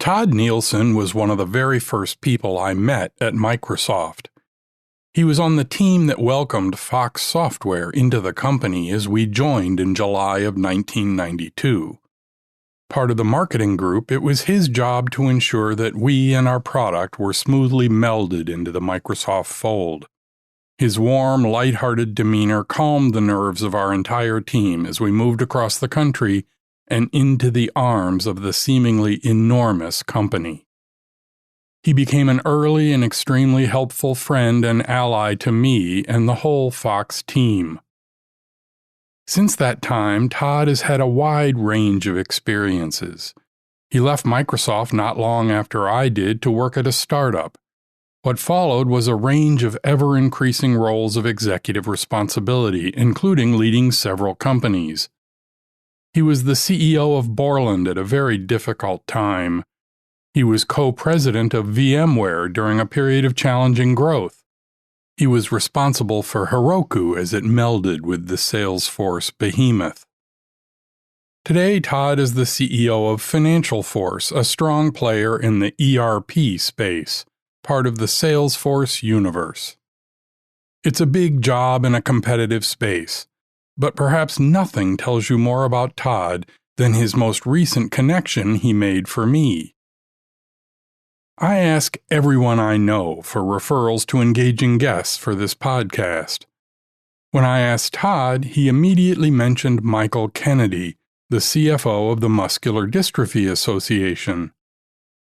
Tod Nielsen was one of the very first people I met at Microsoft. He was on the team that welcomed Fox Software into the company as we joined in July of 1992. Part of the marketing group, it was his job to ensure that we and our product were smoothly melded into the Microsoft fold. His warm, light-hearted demeanor calmed the nerves of our entire team as we moved across the country and into the arms of the seemingly enormous company. He became an early and extremely helpful friend and ally to me and the whole Fox team. Since that time, Tod has had a wide range of experiences. He left Microsoft not long after I did to work at a startup. What followed was a range of ever-increasing roles of executive responsibility, including leading several companies. He was the CEO of Borland at a very difficult time. He was co-president of VMware during a period of challenging growth. He was responsible for Heroku as it melded with the Salesforce behemoth. Today, Tod is the CEO of FinancialForce, a strong player in the ERP space, part of the Salesforce universe. It's a big job in a competitive space, but perhaps nothing tells you more about Tod than his most recent connection he made for me. I ask everyone I know for referrals to engaging guests for this podcast. When I asked Tod, he immediately mentioned Michael Kennedy, the CFO of the Muscular Dystrophy Association.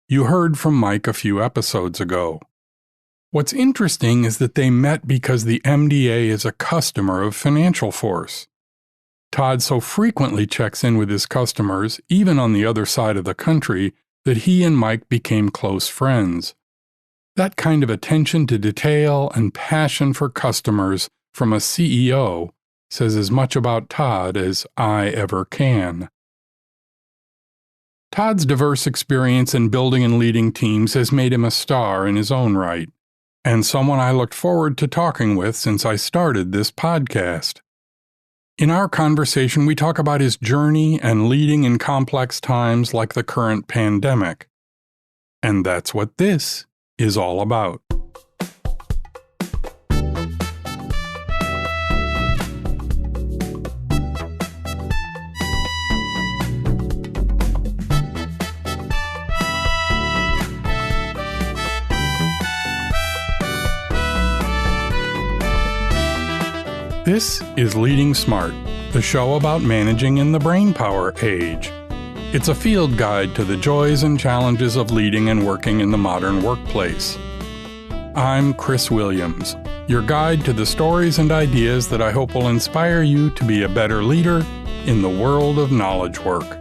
You heard from Mike a few episodes ago. What's interesting is that they met because the MDA is a customer of FinancialForce. Tod so frequently checks in with his customers, even on the other side of the country, that he and Mike became close friends. That kind of attention to detail and passion for customers from a CEO says as much about Tod as I ever can. Tod's diverse experience in building and leading teams has made him a star in his own right, and someone I looked forward to talking with since I started this podcast. In our conversation, we talk about his journey and leading in complex times like the current pandemic. And that's what this is all about. This is Leading Smart, the show about managing in the brainpower age. It's a field guide to the joys and challenges of leading and working in the modern workplace. I'm Chris Williams, your guide to the stories and ideas that I hope will inspire you to be a better leader in the world of knowledge work.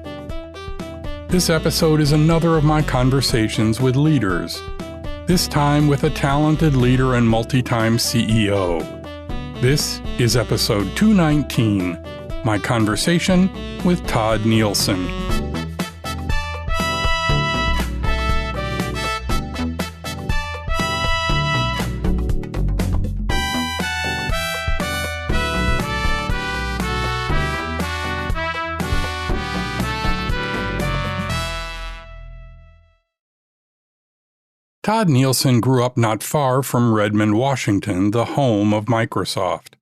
This episode is another of my conversations with leaders, this time with a talented leader and multi-time CEO. This is episode 219, my conversation with Tod Nielsen. Tod Nielsen grew up not far from Redmond, Washington, the home of Microsoft.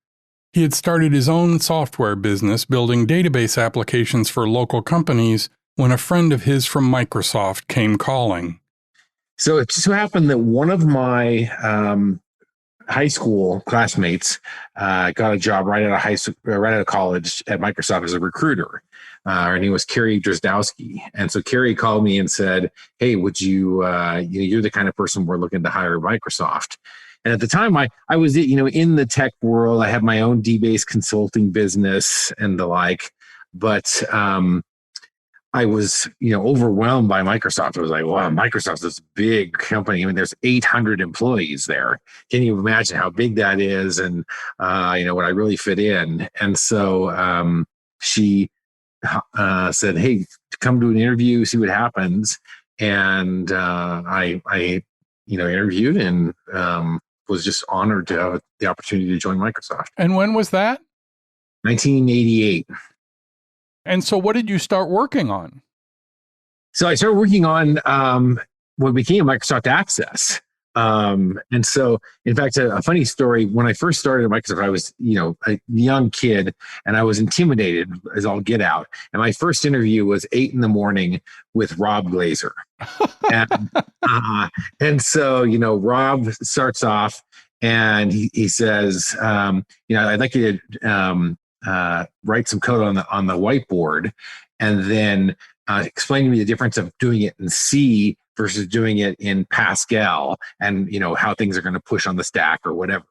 He had started his own software business building database applications for local companies when a friend of his from Microsoft came calling. So it so happened that one of my high school classmates got a job right out of college at Microsoft as a recruiter. And he was Kerry Drozdowski. And so Kerry called me and said, hey, would you, you're the kind of person we're looking to hire at Microsoft. And at the time I was, in the tech world. I had my own DBase consulting business and the like, but I was, overwhelmed by Microsoft. I was like, wow, Microsoft's this big company. I mean, there's 800 employees there. Can you imagine how big that is? And, would I really fit in? And so she said, hey, come to an interview, see what happens. And I interviewed and was just honored to have the opportunity to join Microsoft. And when was that? 1988. And so what did you start working on? So I started working on what became Microsoft Access. And so, in fact, a funny story, when I first started at Microsoft, I was, a young kid and I was intimidated as all get out. And my first interview was 8 a.m. with Rob Glazer. And, and so, Rob starts off and he says, I'd like you to write some code on the whiteboard and then explain to me the difference of doing it in C versus doing it in Pascal and, how things are going to push on the stack or whatever.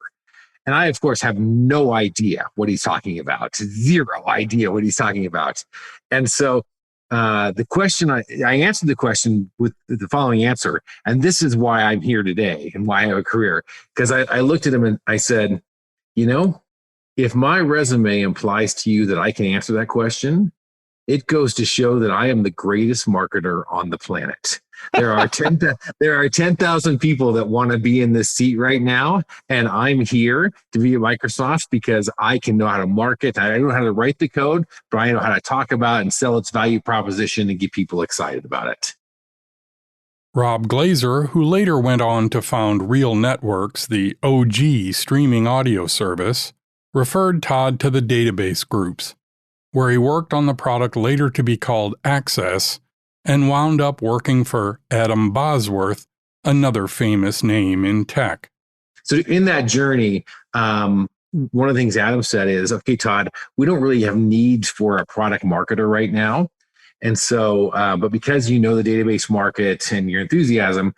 And I, of course, have no idea what he's talking about, zero idea what he's talking about. And so the question, I answered the question with the following answer. And this is why I'm here today and why I have a career. Because I looked at him and I said, if my resume implies to you that I can answer that question, it goes to show that I am the greatest marketer on the planet. There are 10,000 people that want to be in this seat right now, and I'm here to be at Microsoft because I can know how to market. I don't know how to write the code, but I know how to talk about and sell its value proposition and get people excited about it. Rob Glazer, who later went on to found Real Networks, the OG streaming audio service, referred Tod to the database groups, where he worked on the product later to be called Access, and wound up working for Adam Bosworth, another famous name in tech. So in that journey, one of the things Adam said is, okay, Tod, we don't really have needs for a product marketer right now. And so, but because you know the database market and your enthusiasm,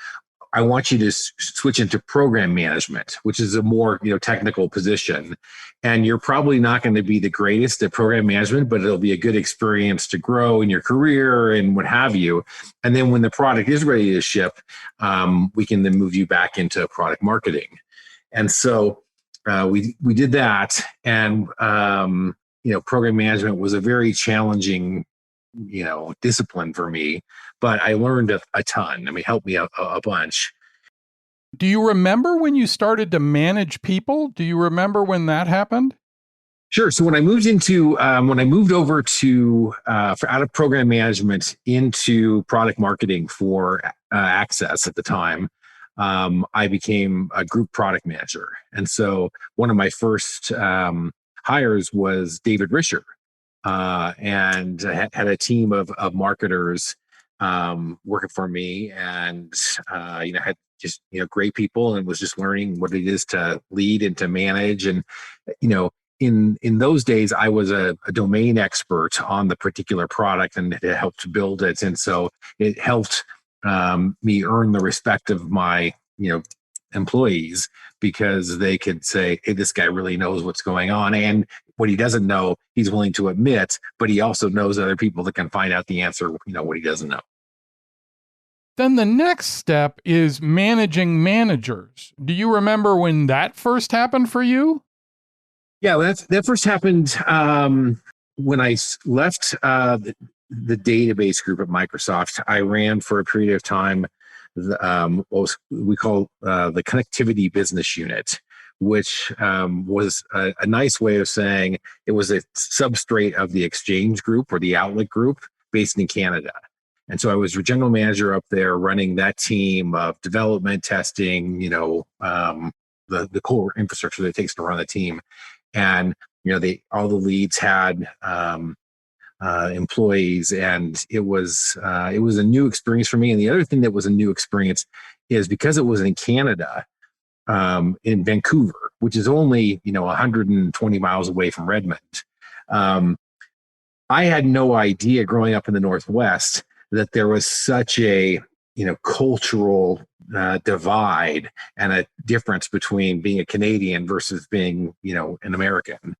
I want you to switch into program management, which is a more technical position. And you're probably not going to be the greatest at program management, but it'll be a good experience to grow in your career and what have you. And then when the product is ready to ship, we can then move you back into product marketing. And so we did that. And program management was a very challenging discipline for me, but I learned a ton. I mean, it helped me a bunch. Do you remember when you started to manage people? Do you remember when that happened? Sure. So when I moved over to out of program management into product marketing for Access at the time, I became a group product manager. And so one of my first hires was David Risher. And I had a team of marketers working for me, and had just great people, and was just learning what it is to lead and to manage. And in those days, I was a domain expert on the particular product, and it helped build it, and so it helped me earn the respect of my employees, because they could say, hey, this guy really knows what's going on. And what he doesn't know, he's willing to admit, but he also knows other people that can find out the answer, what he doesn't know. Then the next step is managing managers. Do you remember when that first happened for you? Yeah, that first happened when I left the database group at Microsoft. I ran for a period of time what we call the connectivity business unit, which was a nice way of saying it was a substrate of the Exchange Group or the Outlet Group based in Canada. And so I was general manager up there running that team of development, testing, the core infrastructure that it takes to run the team. And, all the leads had employees, and it was a new experience for me. And the other thing that was a new experience is because it was in Canada, in Vancouver, which is only 120 miles away from Redmond. I had no idea growing up in the Northwest that there was such a cultural divide and a difference between being a Canadian versus being an American.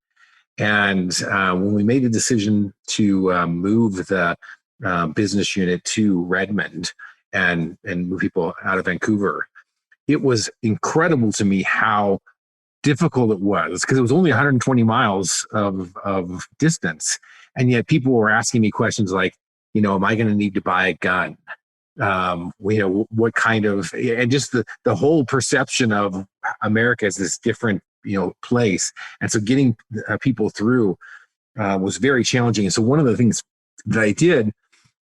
And when we made the decision to move the business unit to Redmond and move people out of Vancouver, it was incredible to me how difficult it was, because it was only 120 miles of distance. And yet people were asking me questions like, am I going to need to buy a gun? What kind of, and just the whole perception of America as this different, place. And so getting people through was very challenging. And so one of the things that I did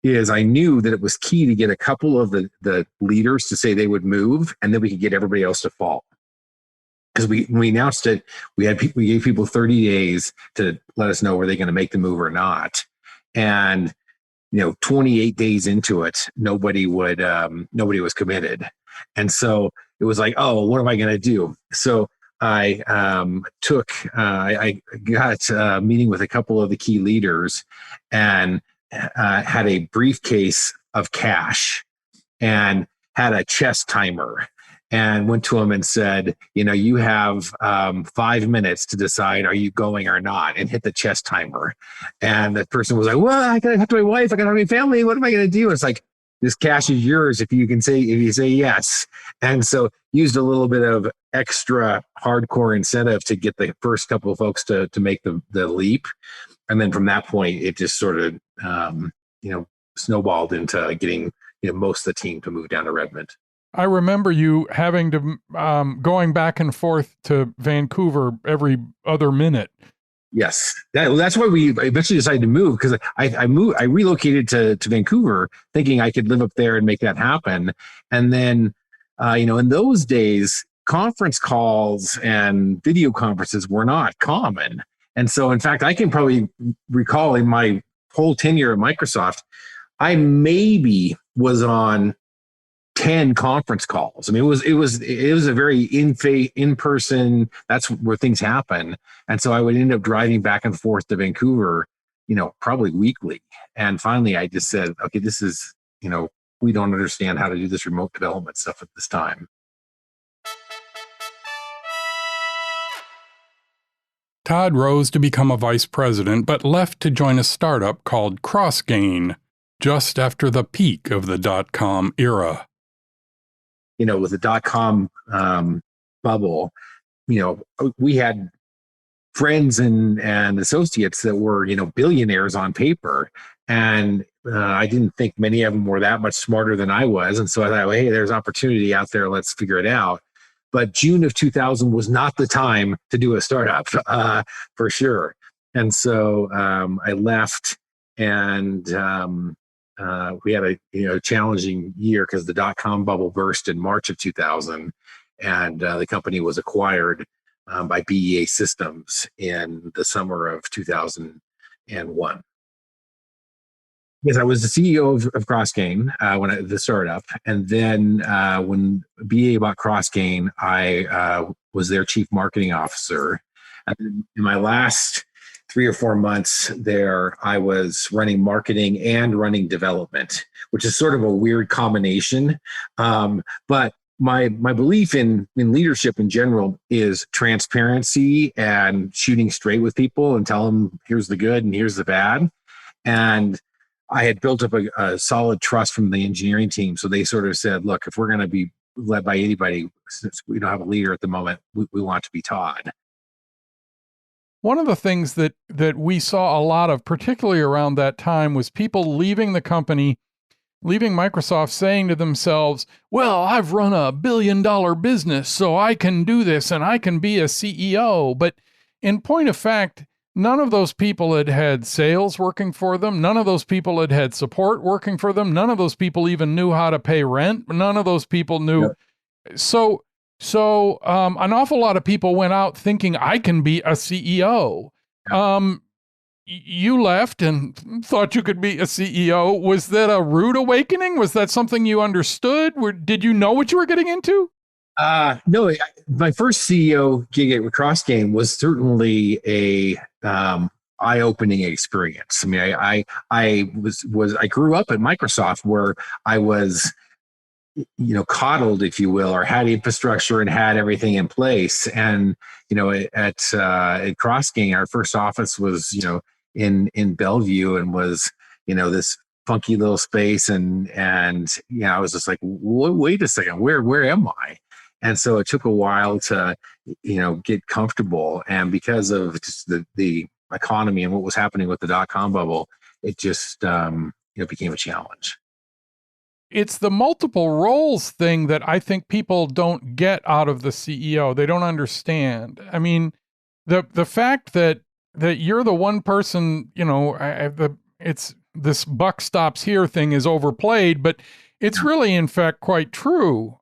is I knew that it was key to get a couple of the leaders to say they would move, and then we could get everybody else to fall. Because when we announced it, we gave people 30 days to let us know were they going to make the move or not. And 28 days into it, nobody was committed. And so it was like, oh, what am I going to do? So I got a meeting with a couple of the key leaders and had a briefcase of cash and had a chess timer and went to him and said, you have 5 minutes to decide, are you going or not, and hit the chess timer. And the person was like, well, I got to talk to my wife. I got to have my family. What am I going to do? It's like, this cash is yours if you say yes. And so used a little bit of extra hardcore incentive to get the first couple of folks to make the leap. And then from that point, it just sort of, snowballed into getting, most of the team to move down to Redmond. I remember you having to, going back and forth to Vancouver every other minute. Yes, that's why we eventually decided to move, because I relocated to Vancouver thinking I could live up there and make that happen. And then, in those days, conference calls and video conferences were not common. And so, in fact, I can probably recall in my whole tenure at Microsoft, I maybe was on 10 conference calls. I mean, it was a very in person. That's where things happen. And so I would end up driving back and forth to Vancouver, probably weekly. And finally, I just said, okay, this is, we don't understand how to do this remote development stuff at this time. Tod rose to become a vice president, but left to join a startup called CrossGain just after the peak of the dot-com era. With the dot-com bubble, we had friends and associates that were, billionaires on paper. And I didn't think many of them were that much smarter than I was. And so I thought, well, hey, there's opportunity out there. Let's figure it out. But June of 2000 was not the time to do a startup, for sure. And so I left, and we had a challenging year because the dot-com bubble burst in March of 2000, and the company was acquired by BEA Systems in the summer of 2001. Yes, I was the CEO of CrossGain when the startup, and then when BEA bought CrossGain, I was their chief marketing officer. And in my last 3 or 4 months there, I was running marketing and running development, which is sort of a weird combination. But my belief in leadership in general is transparency and shooting straight with people and tell them here's the good and here's the bad. And I had built up a solid trust from the engineering team. So they sort of said, look, if we're going to be led by anybody, since we don't have a leader at the moment, we want to be Tod. One of the things that we saw a lot of, particularly around that time, was people leaving the company, leaving Microsoft, saying to themselves, well, I've run $1 billion business, so I can do this and I can be a CEO. But in point of fact, none of those people had sales working for them. None of those people had support working for them. None of those people even knew how to pay rent. None of those people knew. Yep. So an awful lot of people went out thinking I can be a CEO. You left and thought you could be a CEO. Was that a rude awakening? Was that something you understood? Did you know what you were getting into? No, my first CEO gig at CrossGain was certainly a eye-opening experience. I mean, I grew up at Microsoft where I was, coddled, if you will, or had infrastructure and had everything in place. And at CrossGain, our first office was in Bellevue and was this funky little space, and I was just like, wait a second, where am I? And so it took a while to, get comfortable. And because of just the economy and what was happening with the dot-com bubble, it just, became a challenge. It's the multiple roles thing that I think people don't get out of the CEO. They don't understand. I mean, the fact that you're the one person, it's this buck stops here thing is overplayed, but it's really, in fact, quite true.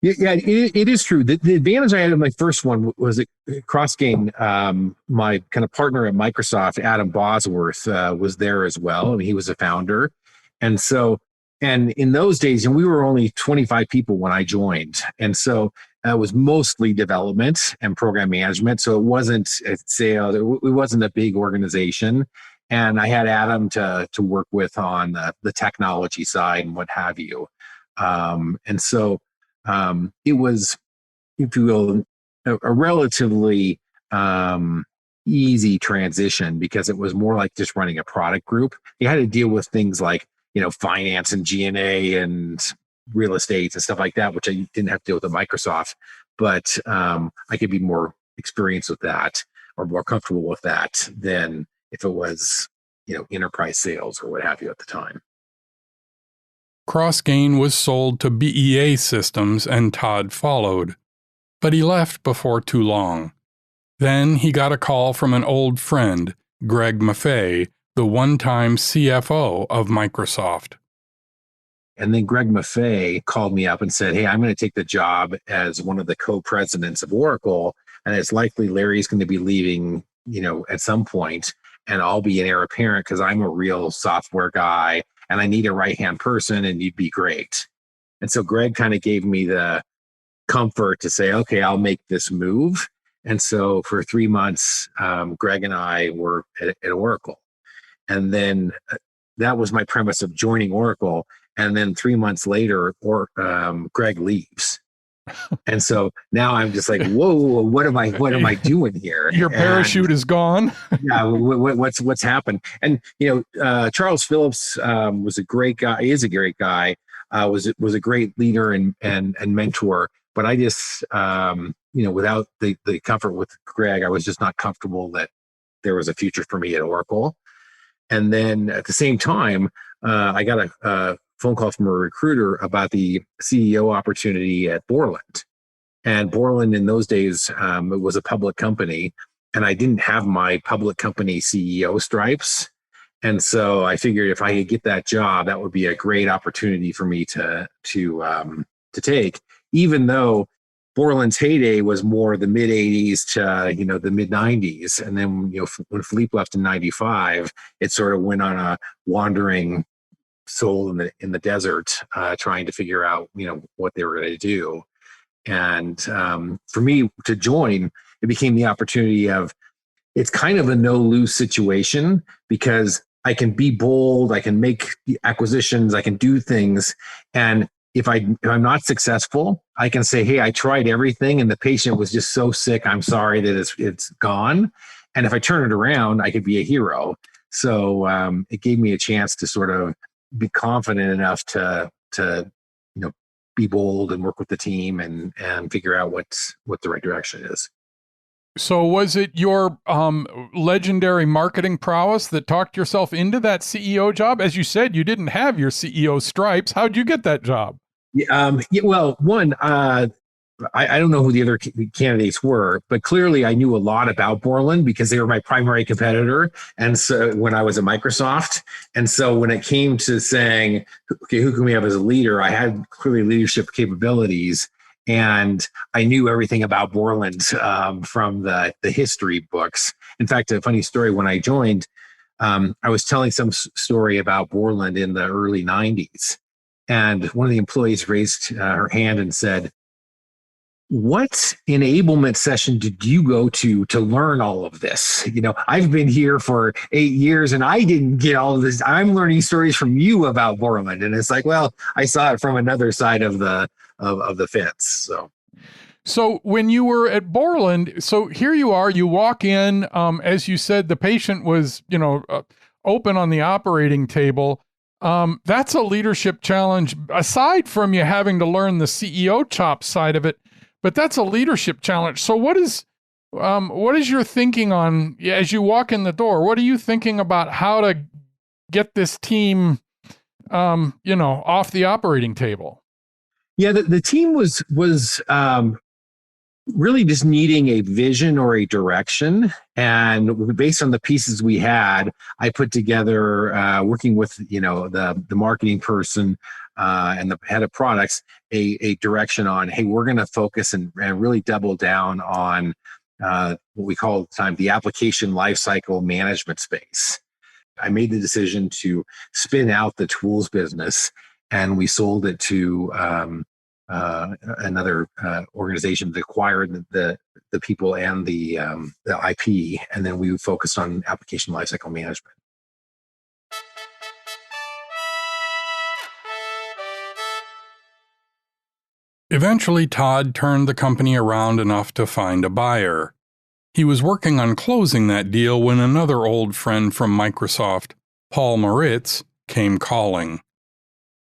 Yeah, it is true. The advantage I had in my first one was that CrossGain, my kind of partner at Microsoft, Adam Bosworth, was there as well, and he was a founder. And so, and in those days, and we were only 25 people when I joined, and so it was mostly development and program management. So it wasn't sales; it wasn't a big organization. And I had Adam to work with on the technology side and what have you. And so it was, if you will, a relatively easy transition because it was more like just running a product group. You had to deal with things like, finance and G&A and real estate and stuff like that, which I didn't have to deal with at Microsoft. But I could be more experienced with that or more comfortable with that than if it was, enterprise sales or what have you at the time. CrossGain was sold to BEA Systems and Tod followed, but he left before too long. Then he got a call from an old friend, Greg Maffei, the one-time CFO of Microsoft. And then Greg Maffei called me up and said, "Hey, I'm going to take the job as one of the co-presidents of Oracle, and it's likely Larry's going to be leaving, at some point, and I'll be an heir apparent because I'm a real software guy and I need a right-hand person and you'd be great." And so Greg kind of gave me the comfort to say, okay, I'll make this move. And so for 3 months, Greg and I were at Oracle. And then that was my premise of joining Oracle. And then 3 months later, Greg leaves. And so now I'm just like, whoa, what am I doing here? Your parachute is gone. Yeah, what's happened? And Charles Phillips was a great guy. Is a great guy. Was a great leader and mentor. But I just without the comfort with Greg, I was just not comfortable that there was a future for me at Oracle. And then at the same time, I got a phone call from a recruiter about the CEO opportunity at Borland. And Borland in those days, it was a public company, and I didn't have my public company CEO stripes. And so I figured if I could get that job, that would be a great opportunity for me to take, even though Borland's heyday was more the mid 80s to, the mid 90s. And then, when Philippe left in 95, it sort of went on a wandering soul in the desert, trying to figure out, what they were going to do. And for me to join, it became the opportunity of, it's kind of a no-lose situation because I can be bold, I can make acquisitions, I can do things. And if I'm not successful, I can say, hey, I tried everything and the patient was just so sick, I'm sorry that it's gone. And if I turn it around, I could be a hero. So it gave me a chance to sort of be confident enough to be bold and work with the team and figure out what the right direction is. So was it your legendary marketing prowess that talked yourself into that CEO job? As you said, you didn't have your CEO stripes. How'd you get that job? Well, one, I don't know who the other candidates were, but clearly I knew a lot about Borland because they were my primary competitor. And so when I was at Microsoft, and so when it came to saying, okay, who can we have as a leader? I had clearly leadership capabilities. And I knew everything about Borland from the history books. In fact, a funny story, when I joined, I was telling some story about Borland in the early 90s. And one of the employees raised her hand and said, what enablement session did you go to learn all of this? I've been here for 8 years and I didn't get all of this. I'm learning stories from you about Borland. And it's like, well, I saw it from another side of the fence. So when you were at Borland, so here you are, you walk in, as you said, the patient was, open on the operating table. That's a leadership challenge, aside from you having to learn the CEO chop side of it, but that's a leadership challenge. So what is your thinking on, as you walk in the door, what are you thinking about how to get this team, off the operating table? Yeah, the team was really just needing a vision or a direction. And based on the pieces we had, I put together, working with, the marketing person and the head of products, a direction on, hey, we're going to focus and really double down on what we call at the time the application lifecycle management space. I made the decision to spin out the tools business, and we sold it to another organization that acquired the people and the IP, and then we focused on application lifecycle management. Eventually, Tod turned the company around enough to find a buyer. He was working on closing that deal when another old friend from Microsoft, Paul Maritz, came calling.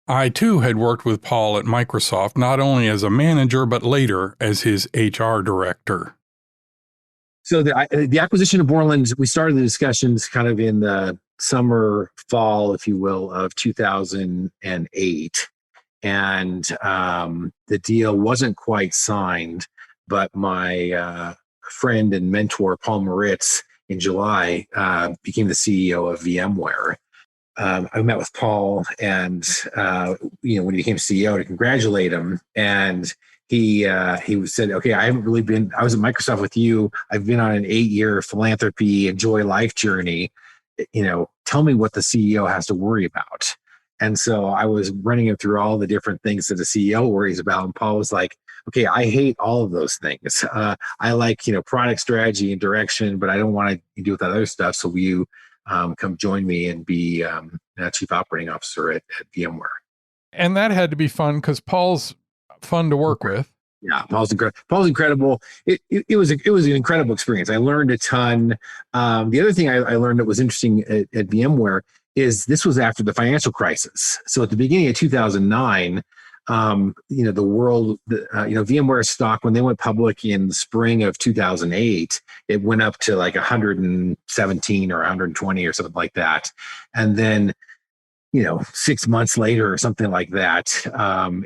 I too had worked with Paul at Microsoft not only as a manager but later as his HR director. So the acquisition of Borland, we started the discussions kind of in the summer, fall, if you will, of 2008. And the deal wasn't quite signed, but my friend and mentor, Paul Maritz, in July became the CEO of VMware. I met with Paul, and when he became CEO, to congratulate him, and he said, "Okay, I haven't really been. I was at Microsoft with you. I've been on an 8-year philanthropy, enjoy life journey. Tell me what the CEO has to worry about." And so I was running him through all the different things that the CEO worries about, and Paul was like, "Okay, I hate all of those things. I like product strategy and direction, but I don't want to deal with that other stuff. So will you come join me and be chief operating officer at VMware?" And that had to be fun because Paul's fun to work with. Yeah, Paul's incredible. It was an incredible experience. I learned a ton. The other thing I learned that was interesting at VMware is this was after the financial crisis. So at the beginning of 2009, the world, VMware stock, when they went public in the spring of 2008, it went up to like 117 or 120 or something like that. And then, 6 months later or something like that,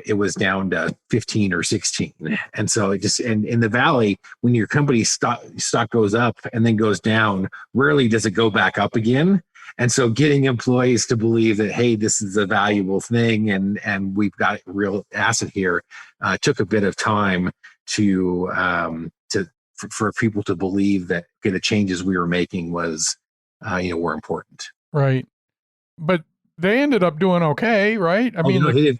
it was down to 15 or 16. And so and in the Valley, when your company stock goes up and then goes down, rarely does it go back up again. And so getting employees to believe that, hey, this is a valuable thing and we've got a real asset here, took a bit of time for people to believe that the changes we were making were important. Right. But they ended up doing okay, right? I mean, we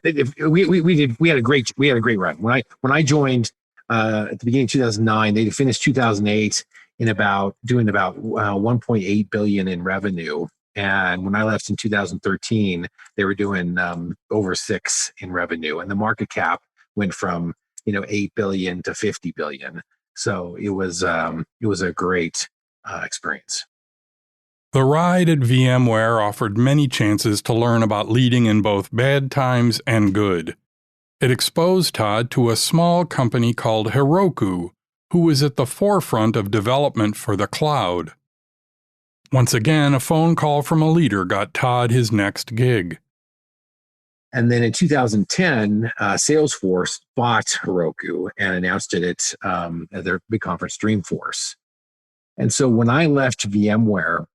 had a great run. When I joined at the beginning of 2009, they finished 2008 doing about 1.8 billion in revenue. And when I left in 2013, they were doing over 6 in revenue, and the market cap went from 8 billion to 50 billion. So it was a great experience. The ride at VMware offered many chances to learn about leading in both bad times and good. It exposed Tod to a small company called Heroku, who was at the forefront of development for the cloud. Once again, a phone call from a leader got Tod his next gig. And then in 2010, Salesforce bought Heroku and announced it at their big conference, Dreamforce. And so when I left VMware,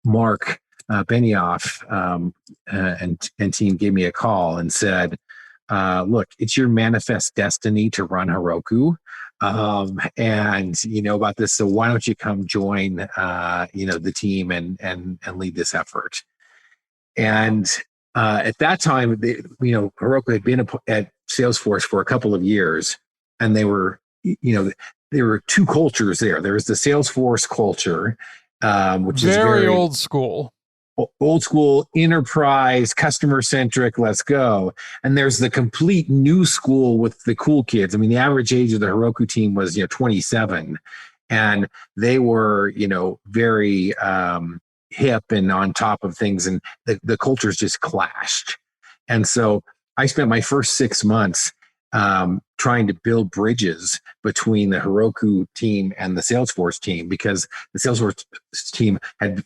Mark Benioff and team gave me a call and said, look, it's your manifest destiny to run Heroku. And you know about this, so why don't you come join the team and lead this effort? And at that time, Heroku had been at Salesforce for a couple of years, and there were two cultures there. There was the Salesforce culture, which is very old school. Old school, enterprise, customer centric, let's go. And there's the complete new school with the cool kids. I mean, the average age of the Heroku team was 27, and they were very hip and on top of things, and the cultures just clashed. And so I spent my first 6 months trying to build bridges between the Heroku team and the Salesforce team, because the Salesforce team had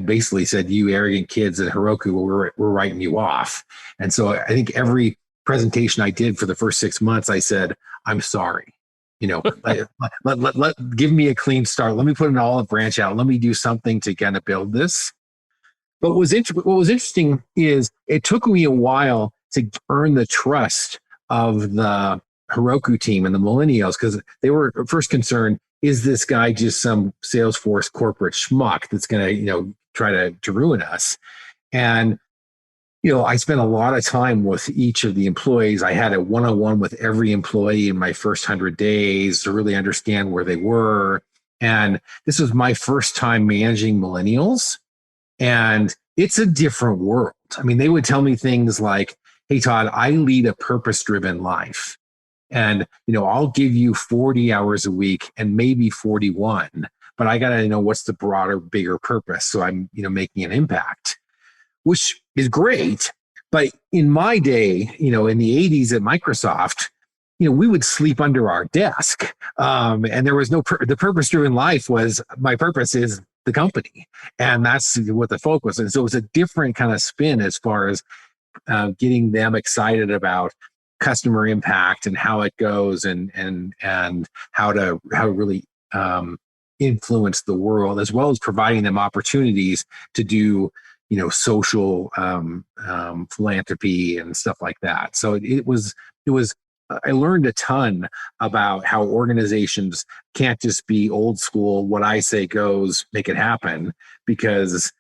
basically said, "You arrogant kids at Heroku, we're writing you off." And so I think every presentation I did for the first 6 months, I said, "I'm sorry." Give me a clean start. Let me put an olive branch out. Let me do something to kind of build this. But what was interesting is it took me a while to earn the trust of the Heroku team and the millennials, because they were first concerned, is this guy just some Salesforce corporate schmuck that's going to, try to ruin us? And, I spent a lot of time with each of the employees. I had a one-on-one with every employee in my first 100 days to really understand where they were. And this was my first time managing millennials. And it's a different world. I mean, they would tell me things like, hey, Todd, I lead a purpose-driven life. And, I'll give you 40 hours a week and maybe 41, but I got to know what's the broader, bigger purpose. So I'm, making an impact, which is great. But in my day, in the 80s at Microsoft, we would sleep under our desk. And there was the purpose-driven life was, my purpose is the company. And that's what the focus was. And so it was a different kind of spin as far as getting them excited about customer impact and how it goes and how to really influence the world, as well as providing them opportunities to do social philanthropy and stuff like that. So it was I learned a ton about how organizations can't just be old school, what I say goes, make it happen, because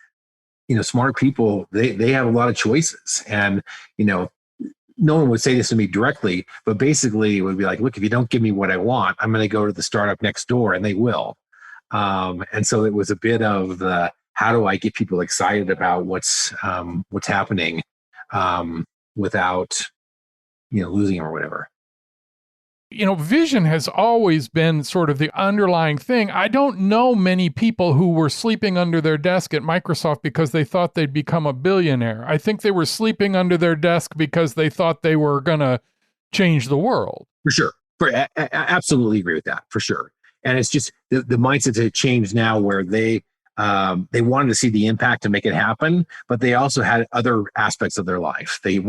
smart people, they have a lot of choices. And no one would say this to me directly, but basically it would be like, look, if you don't give me what I want, I'm going to go to the startup next door, and they will. And so it was a bit of the, how do I get people excited about what's happening without losing them or whatever. Vision has always been sort of the underlying thing. I don't know many people who were sleeping under their desk at Microsoft because they thought they'd become a billionaire. I think they were sleeping under their desk because they thought they were going to change the world. For sure. I absolutely agree with that, for sure. And it's just the mindset to change now, where they wanted to see the impact to make it happen, but they also had other aspects of their life. They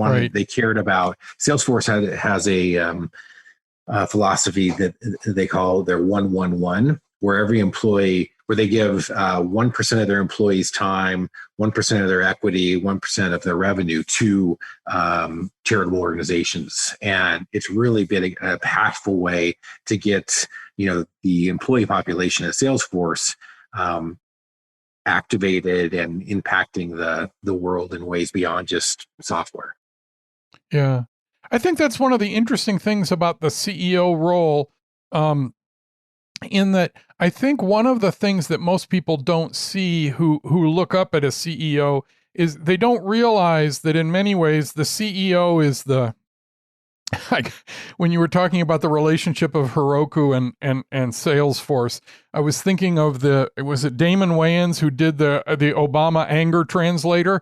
cared about, Salesforce has a philosophy that they call their 1-1-1, where they give 1% of their employees' time, 1% of their equity, 1% of their revenue to charitable organizations. And it's really been an impactful way to get the employee population at Salesforce activated and impacting the world in ways beyond just software. Yeah. I think that's one of the interesting things about the CEO role, in that I think one of the things that most people don't see who look up at a CEO is they don't realize that in many ways the CEO is like when you were talking about the relationship of Heroku and Salesforce, I was thinking of was it Damon Wayans who did the Obama anger translator?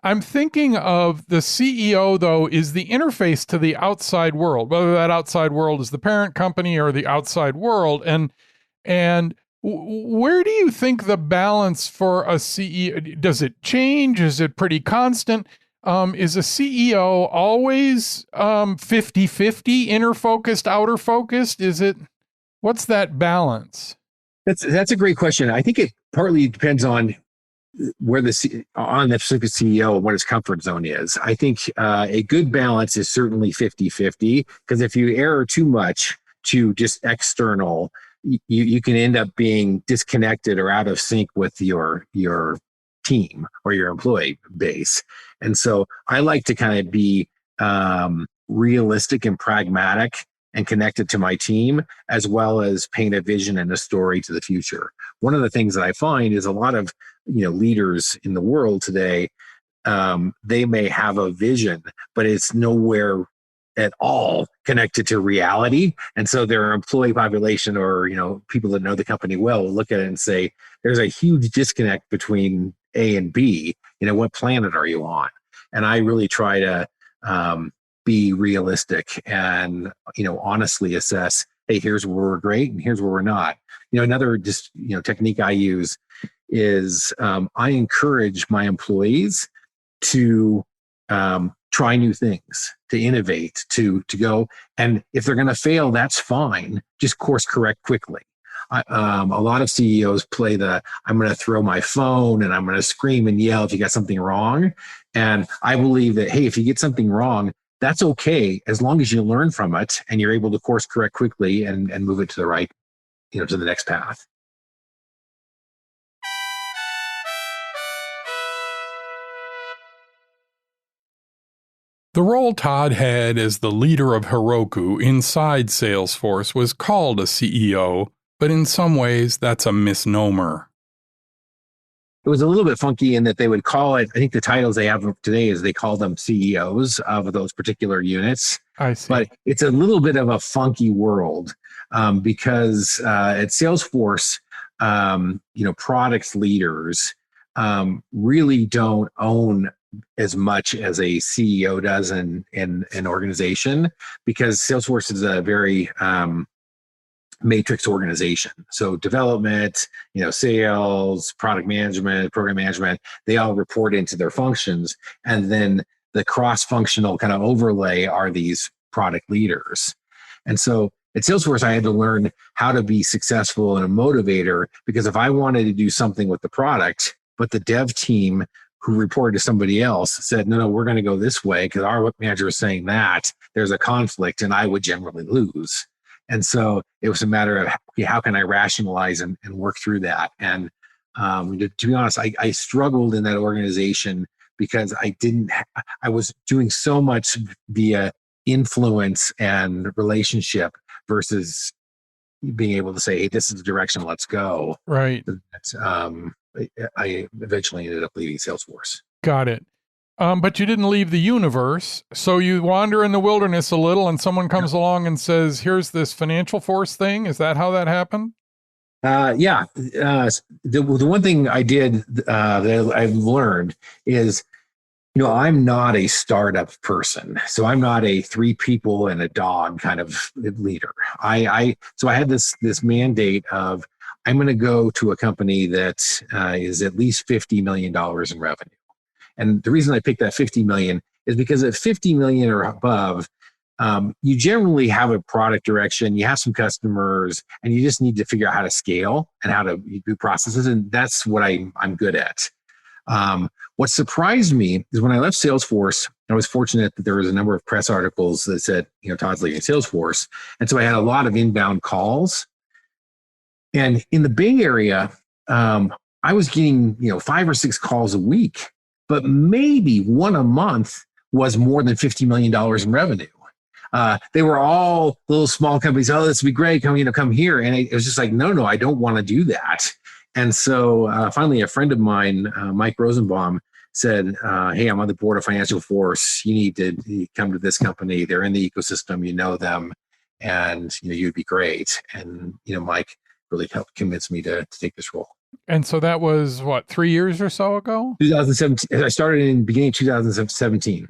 I'm thinking of the CEO, though, is the interface to the outside world, whether that outside world is the parent company or the outside world. And where do you think the balance for a CEO, does it change? Is it pretty constant? Is a CEO always 50-50, inner focused, outer focused? What's that balance? That's a great question. I think it partly depends on where the specific CEO and what his comfort zone is. I think a good balance is certainly 50-50, because if you err too much to just external, you can end up being disconnected or out of sync with your team or your employee base. And so I like to kind of be realistic and pragmatic and connected to my team, as well as paint a vision and a story to the future. One of the things that I find is a lot of leaders in the world today, they may have a vision, but it's nowhere at all connected to reality. And so their employee population, or people that know the company well, will look at it and say, there's a huge disconnect between A and B. What planet are you on? And I really try to be realistic and honestly assess, hey, here's where we're great and here's where we're not. Another technique I use is I encourage my employees to try new things, to innovate, to go. And if they're going to fail, that's fine. Just course correct quickly. A lot of CEOs play I'm going to throw my phone and I'm going to scream and yell if you got something wrong. And I believe that, hey, if you get something wrong, that's okay, as long as you learn from it and you're able to course correct quickly and move it to the right, to the next path. The role Tod had as the leader of Heroku inside Salesforce was called a CEO, but in some ways that's a misnomer. It was a little bit funky in that they would call it, I think the titles they have today is they call them CEOs of those particular units. I see. But it's a little bit of a funky world because at Salesforce, product leaders really don't own as much as a CEO does in an organization, because Salesforce is a very matrix organization. So development, sales, product management, program management, they all report into their functions. And then the cross-functional kind of overlay are these product leaders. And so at Salesforce, I had to learn how to be successful and a motivator, because if I wanted to do something with the product, but the dev team who reported to somebody else said, no, we're going to go this way because our manager is saying that, there's a conflict and I would generally lose. And so it was a matter of how can I rationalize and work through that. And to be honest, I struggled in that organization because I was doing so much via influence and relationship versus being able to say, hey, this is the direction, let's go. Right. I eventually ended up leaving Salesforce. Got it. But you didn't leave the universe. So you wander in the wilderness a little and someone comes along and says, here's this FinancialForce thing. Is that how that happened? Yeah. The one thing I did that I've learned is, I'm not a startup person. So I'm not a 3 people and a dog kind of leader. So I had this mandate of, I'm going to go to a company that is at least $50 million in revenue. And the reason I picked that 50 million is because at 50 million or above, you generally have a product direction, you have some customers, and you just need to figure out how to scale and how to do processes. And that's what I'm good at. What surprised me is when I left Salesforce, I was fortunate that there was a number of press articles that said, Tod's leaving Salesforce. And so I had a lot of inbound calls. And in the Bay Area, I was getting, 5 or 6 calls a week, but maybe one a month was more than $50 million in revenue. They were all little small companies. Oh, this would be great. Come here. And it was just like, no, I don't want to do that. And so finally, a friend of mine, Mike Rosenbaum, said, hey, I'm on the board of FinancialForce. You need to come to this company. They're in the ecosystem. You know them. And, you'd be great. And, Mike really helped convince me to take this role. And so that was 3 years or so ago? 2017. I started in the beginning of 2017.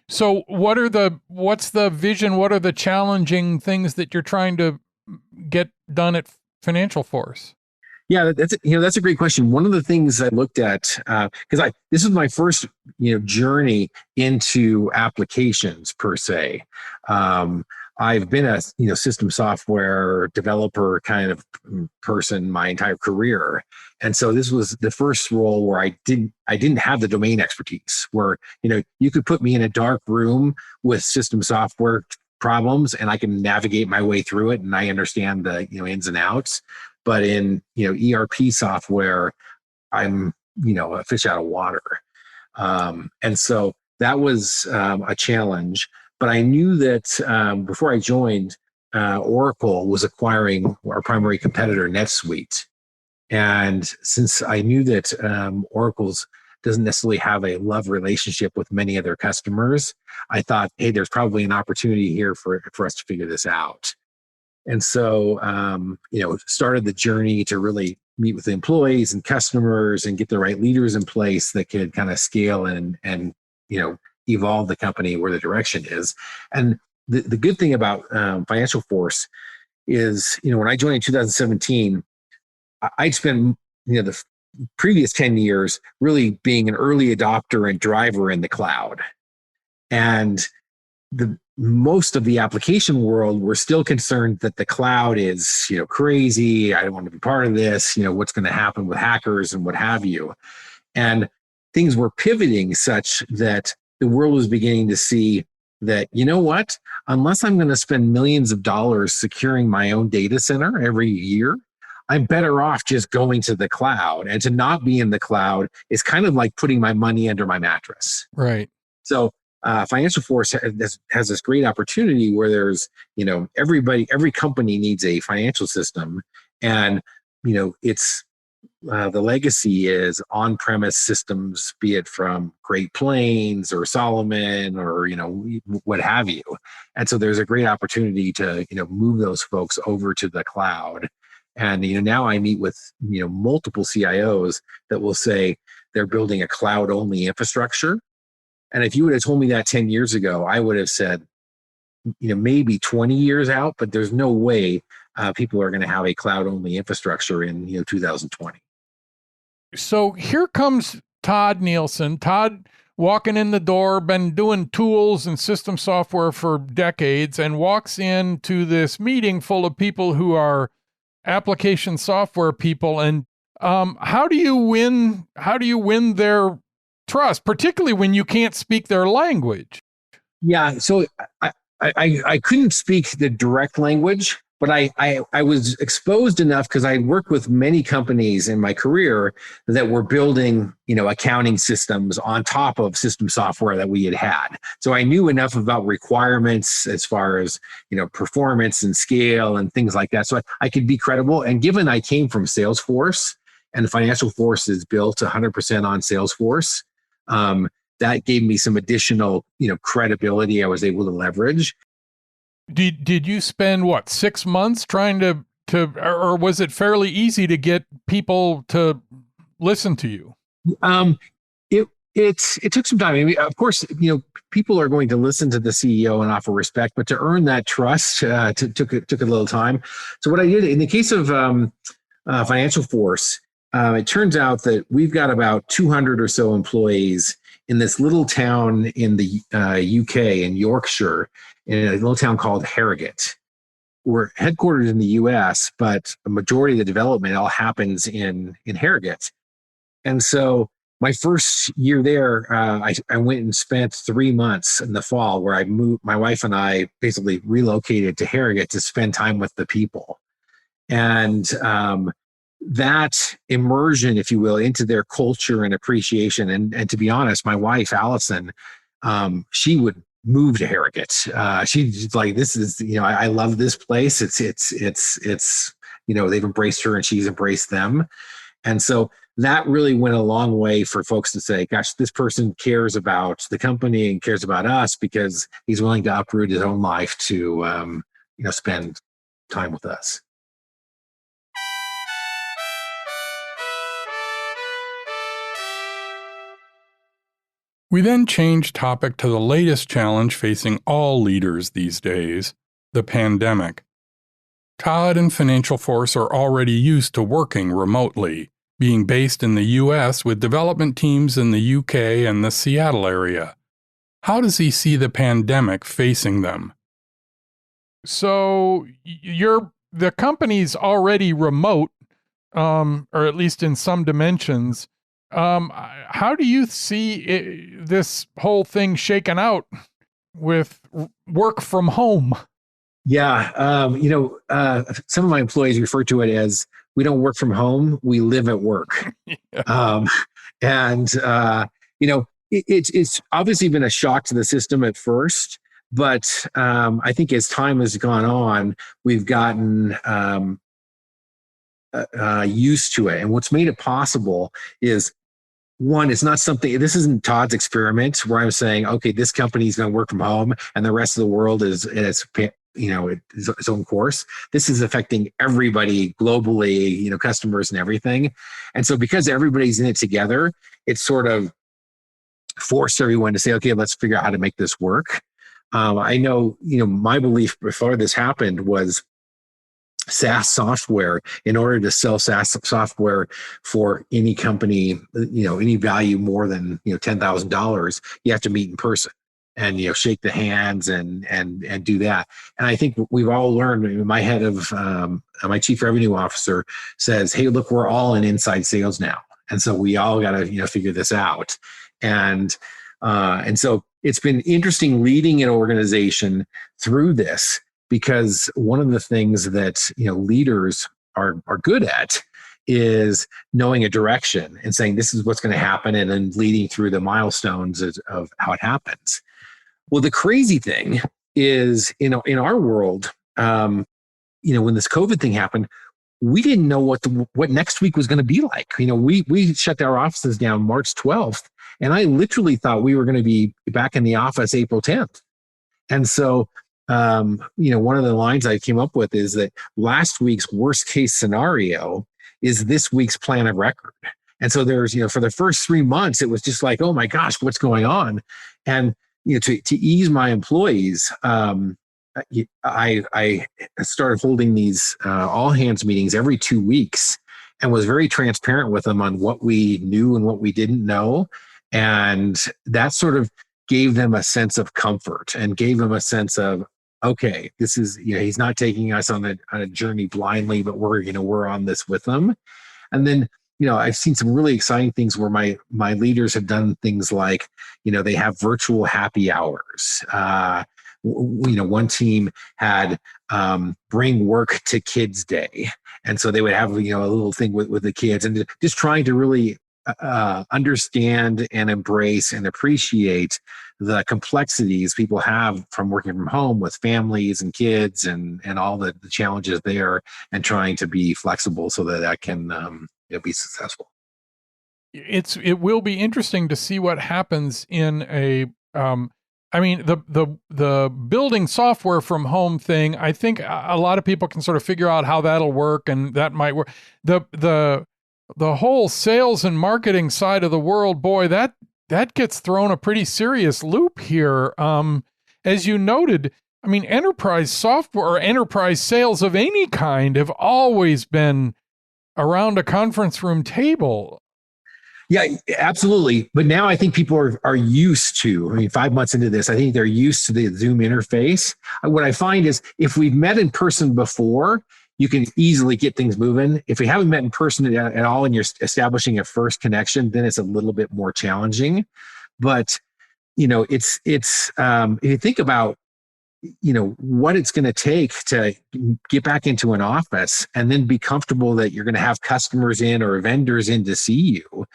So what's the vision? What are the challenging things that you're trying to get done at FinancialForce? Yeah, that's a great question. One of the things I looked at, because this was my first journey into applications per se. I've been a system software developer kind of person my entire career, and so this was the first role where I didn't have the domain expertise. Where you could put me in a dark room with system software problems, and I can navigate my way through it, and I understand the ins and outs. But in ERP software, I'm a fish out of water, and so that was a challenge. But I knew that before I joined, Oracle was acquiring our primary competitor, NetSuite. And since I knew that Oracle's doesn't necessarily have a love relationship with many of their customers, I thought, hey, there's probably an opportunity here for us to figure this out. And so, started the journey to really meet with the employees and customers and get the right leaders in place that could kind of scale and evolve the company where the direction is. And the good thing about FinancialForce is, when I joined in 2017, I'd spent the previous 10 years really being an early adopter and driver in the cloud. And the most of the application world were still concerned that the cloud is, crazy. I don't want to be part of this. What's going to happen with hackers and what have you. And things were pivoting such that the world was beginning to see that, what, unless I'm going to spend millions of dollars securing my own data center every year, I'm better off just going to the cloud. And to not be in the cloud is kind of like putting my money under my mattress. Right. So FinancialForce has this great opportunity where there's, every company needs a financial system. And, it's the legacy is on-premise systems, be it from Great Plains or Solomon or, what have you. And so there's a great opportunity to, move those folks over to the cloud. And, now I meet with, multiple CIOs that will say they're building a cloud-only infrastructure. And if you would have told me that 10 years ago, I would have said, maybe 20 years out, but there's no way people are going to have a cloud-only infrastructure in 2020. So here comes Tod Nielsen. Tod walking in the door, been doing tools and system software for decades, and walks into this meeting full of people who are application software people. And how do you win their trust, particularly when you can't speak their language? Yeah, so I couldn't speak the direct language, but I was exposed enough because I worked with many companies in my career that were building, accounting systems on top of system software that we had. So I knew enough about requirements as far as, performance and scale and things like that. So I could be credible. And given I came from Salesforce and FinancialForce is built 100% on Salesforce, that gave me some additional, credibility I was able to leverage. Did you spend 6 months trying to or was it fairly easy to get people to listen to you? It took some time. I mean, of course, people are going to listen to the CEO and offer respect, but to earn that trust took a little time. So what I did in the case of FinancialForce, it turns out that we've got about 200 or so employees in this little town in the UK in Yorkshire, in a little town called Harrogate. We're headquartered in the US, but a majority of the development all happens in Harrogate. And so my first year there, I went and spent 3 months in the fall where I moved. My wife and I basically relocated to Harrogate to spend time with the people. And that immersion, if you will, into their culture and appreciation. And to be honest, my wife, Allison, she would move to Harrogate. She's like, this is, I love this place. It's they've embraced her and she's embraced them. And so that really went a long way for folks to say, gosh, this person cares about the company and cares about us because he's willing to uproot his own life to, spend time with us. We then change topic to the latest challenge facing all leaders these days, the pandemic. Tod and FinancialForce are already used to working remotely, being based in the US with development teams in the UK and the Seattle area. How does he see the pandemic facing them? So the company's already remote, or at least in some dimensions. How do you see this whole thing shaken out with work from home? Yeah. Some of my employees refer to it as we don't work from home, we live at work. Yeah. It's obviously been a shock to the system at first, but I think as time has gone on, we've gotten used to it. And what's made it possible is, one, it's not something, this isn't Tod's experiment where I'm saying, okay, this company is going to work from home and the rest of the world is its own course. This is affecting everybody globally, customers and everything. And so because everybody's in it together, it's sort of forced everyone to say, okay, let's figure out how to make this work. I know, my belief before this happened was SaaS software, in order to sell SaaS software for any company, any value more than $10,000, you have to meet in person. and shake the hands and do that. And I think we've all learned. My head of my chief revenue officer says, "Hey, look, we're all in inside sales now, and so we all got to figure this out." And so it's been interesting leading an organization through this, because one of the things that leaders are good at is knowing a direction and saying this is what's going to happen, and then leading through the milestones of how it happens. Well, the crazy thing is, in our world, when this COVID thing happened, we didn't know what next week was going to be like. We shut our offices down March 12th, and I literally thought we were going to be back in the office April 10th. And so, one of the lines I came up with is that last week's worst case scenario is this week's plan of record. And so there's, for the first 3 months, it was just like, oh my gosh, what's going on? And, to ease my employees, I started holding these all hands meetings every 2 weeks, and was very transparent with them on what we knew and what we didn't know. And that sort of gave them a sense of comfort and gave them a sense of, okay, this is, he's not taking us on a journey blindly, but we're on this with them. And then, I've seen some really exciting things where my leaders have done things like, they have virtual happy hours. One team had bring work to kids day. And so they would have, a little thing with the kids, and just trying to really understand and embrace and appreciate the complexities people have from working from home with families and kids and all the challenges there, and trying to be flexible so that can be successful. It will be interesting to see what happens in a the building software from home thing. I think a lot of people can sort of figure out how that'll work, and that might work. The whole sales and marketing side of the world, boy, that gets thrown a pretty serious loop here. As you noted, enterprise software or enterprise sales of any kind have always been around a conference room table. Yeah, absolutely. But now I think people are used to, 5 months into this, I think they're used to the Zoom interface. What I find is, if we've met in person before, you can easily get things moving. If we haven't met in person at all and you're establishing a first connection, then it's a little bit more challenging. But, it's if you think about, what it's going to take to get back into an office and then be comfortable that you're going to have customers in or vendors in to see you,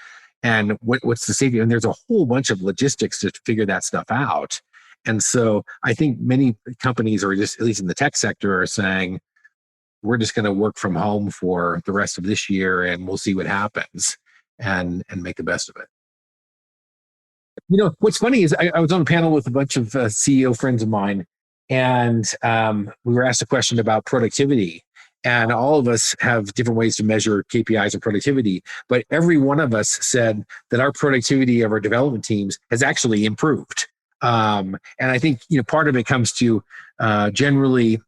and what's the safety. And there's a whole bunch of logistics to figure that stuff out. And so I think many companies, or just at least in the tech sector, are saying, we're just going to work from home for the rest of this year, and we'll see what happens and make the best of it. What's funny is I was on a panel with a bunch of CEO friends of mine, and we were asked a question about productivity. And all of us have different ways to measure KPIs and productivity, but every one of us said that our productivity of our development teams has actually improved. And I think part of it comes to generally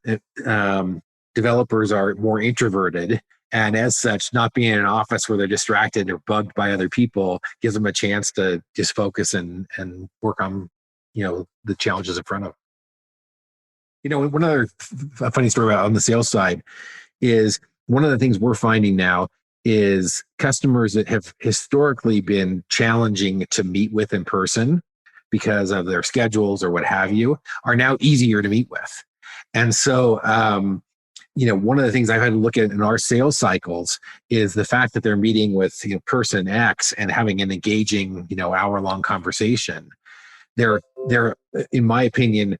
developers are more introverted, and as such, not being in an office where they're distracted or bugged by other people gives them a chance to just focus and work on the challenges in front of them. One other funny story on the sales side is, one of the things we're finding now is customers that have historically been challenging to meet with in person because of their schedules or what have you, are now easier to meet with. And so, one of the things I've had to look at in our sales cycles is the fact that they're meeting with person X and having an engaging, hour-long conversation. They're, in my opinion,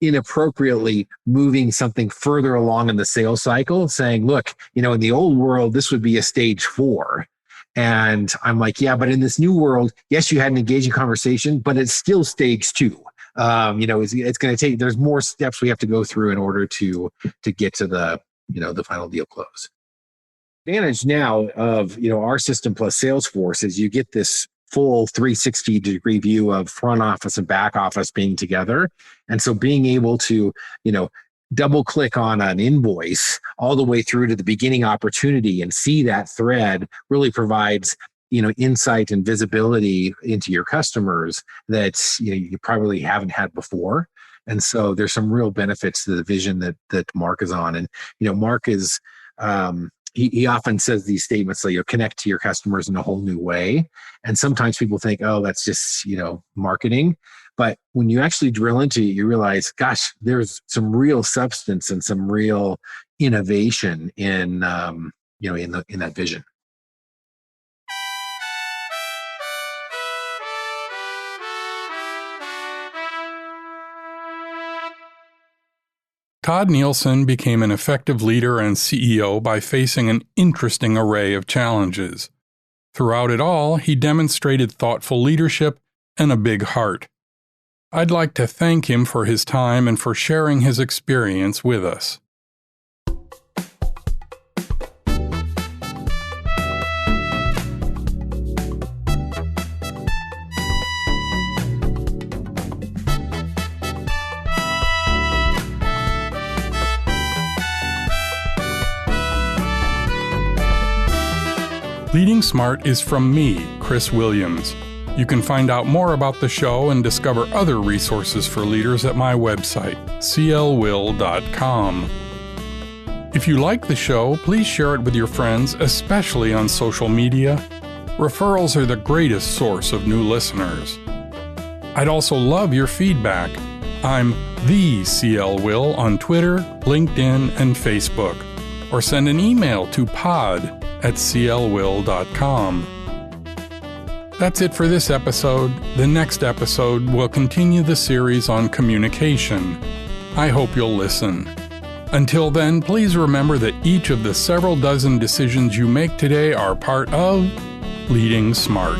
inappropriately moving something further along in the sales cycle, saying, look, in the old world, this would be a stage 4. And I'm like, yeah, but in this new world, yes, you had an engaging conversation, but it's still stage 2. It's going to take, there's more steps we have to go through in order to get to the final deal close. Advantage now of, our system plus Salesforce is you get this full 360-degree view of front office and back office being together. And so being able to, double click on an invoice all the way through to the beginning opportunity and see that thread really provides insight and visibility into your customers that you probably haven't had before. And so there's some real benefits to the vision that Mark is on. And Mark is he often says these statements like, connect to your customers in a whole new way. And sometimes people think, oh, that's just marketing. But when you actually drill into it, you realize, gosh, there's some real substance and some real innovation in in that vision. Tod Nielsen became an effective leader and CEO by facing an interesting array of challenges. Throughout it all, he demonstrated thoughtful leadership and a big heart. I'd like to thank him for his time and for sharing his experience with us. Leading Smart is from me, Chris Williams. You can find out more about the show and discover other resources for leaders at my website, clwill.com. If you like the show, please share it with your friends, especially on social media. Referrals are the greatest source of new listeners. I'd also love your feedback. I'm the CL Will on Twitter, LinkedIn, and Facebook. Or send an email to pod@clwill.com. That's it for this episode. The next episode will continue the series on communication. I hope you'll listen. Until then, please remember that each of the several dozen decisions you make today are part of Leading Smart.